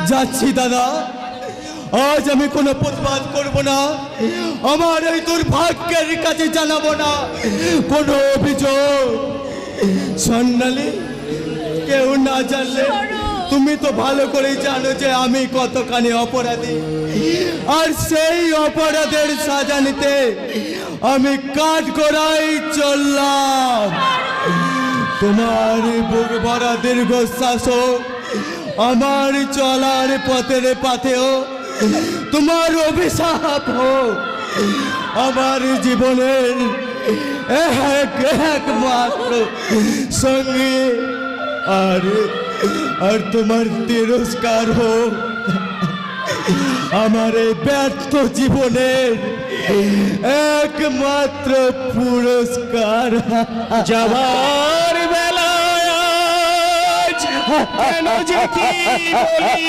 যাচ্ছি দাদা, আজ আমি কোনো প্রতিবাদ করব না, আমার এই দুর্ভাগ্যের কাছে জানাবো না কোনো অভিযোগ। স্বর্ণালী, কেউ না জানলে তুমি তো ভালো করেই জানো যে আমি কতখানি অপরাধী, আর সেই অপরাধের সাজা নিতে আমি কাঠগড়ায় চললাম। তোমার বুক ভরা দীর্ঘশ্বাস হোক আমার চলার পথের পাথেও, তোমার অভিশাপ হোক আমার জীবনের একমাত্র সঙ্গী, আর তোমার তিরস্কার হোক আমার এই ব্যর্থ জীবনের একমাত্র পুরস্কার। যাবার বেলায় আজ কেন যে কি বলি